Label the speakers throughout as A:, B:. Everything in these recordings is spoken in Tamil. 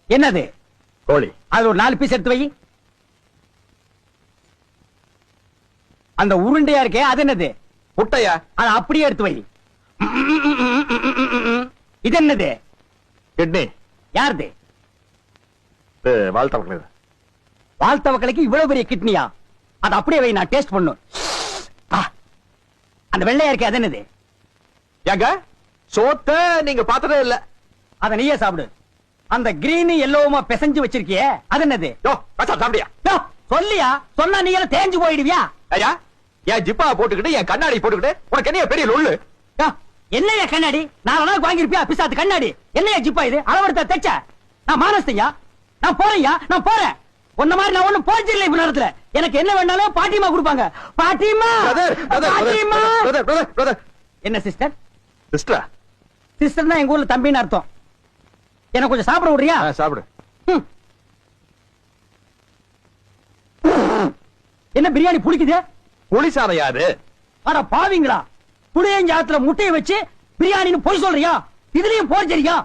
A: என்னது?
B: கோழி.
A: அது ஒரு 4 பீஸ் எடுத்து வை. அந்த உருண்டையா இருக்கே அது என்னது?
B: முட்டையா?
A: அது அப்படியே எடுத்து வை. இது என்னது?
B: கிட்னி.
A: யாருது?
B: வாழ்த்தவர்கள்.
A: வாழ்த்தவர்களுக்கு இவ்வளவு பெரிய கிட்னியா? அது அப்படியே வை, நான் டேஸ்ட் பண்ணும். அந்த வெள்ளையா இருக்கே அது என்னது?
B: ஏங்க சோத்த நீங்க பார்த்ததே இல்ல.
A: அத நீயே சாப்பிடு. அந்த கிரீன் எல்லோவுமா பிசைஞ்சு வச்சிருக்கியே அது என்னது?
B: சாப்பிடியா?
A: சொல்லியா? சொன்னா நீ எல்லாம் தேஞ்சு போயிடுவியா?
B: ஐயா என் ஜிப்பா போட்டுக்கிட்டு என் கண்ணாடி போட்டுக்கிட்டு உனக்கு என்ன பெரிய லொள்ளு?
A: என்னையா கண்ணாடி? 4 நாள் வாங்கிருப்பியா பிசாத்து கண்ணாடி? என்னையா ஜிப்பா இது? அளவெடுத்த தைச்ச? நான் மானஸ்தையா? நான் போறேன்யா, நான் போறேன். உன்ன மாதிரி நான் ஒண்ணும் போச்சில்லை இப்ப நேரத்துல. எனக்கு என்ன வேணாலும் பாட்டிமா கொடுப்பாங்க. பாட்டிமா, பாட்டிமா. என்ன சிஸ்டர்?
B: சிஸ்டரா?
A: சிஸ்டர் தான் எங்க ஊர்ல தம்பின்னு அர்த்தம். எனக்கு கொஞ்சம் சாப்பிட விடுறியா?
B: சாப்பிடு.
A: என்ன பிரியாணி புளிக்குது?
B: புளிசாதம் யாரு?
A: அட பாவிங்களா, புளியஞ்சாத்துல முட்டையை வச்சு பிரியாணின்னு போய் சொல்றியா? இதுலயும் போர்ஜரியா?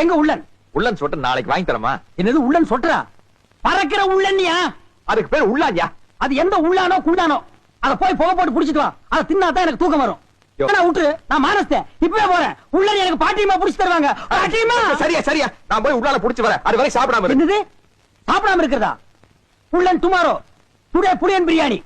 A: எங்க உள்ளன்?
B: உள்ளன் சொட்டு நாளைக்கு வாங்கி தரமா?
A: என்னது உள்ளன் சொட்டுறா? பறக்கிற உள்ளன்யா?
B: அதுக்கு பேர் உள்ளாஞ்யா.
A: அது எந்த உள்ளானோ குள்ளானோ அத போய் புகை போட்டு புடிச்சிட்டு வா. அத தின்னாதான் எனக்கு தூக்கம் வரும். விட்டு நான் மானஸ்தேன் இப்பவே போறேன். உள்ளன் எனக்கு பாட்டிமா புடிச்சு தருவாங்க. பாட்டிமா.
B: சரியா சரியா, நான் போய் உள்ளால புடிச்சு வரேன். அது வரை சாப்பிடாம இரு.
A: என்னது சாப்பிடாம இருக்கிறதா? உள்ளன் டுமாரோ, டுடே புளியன் பிரியாணி.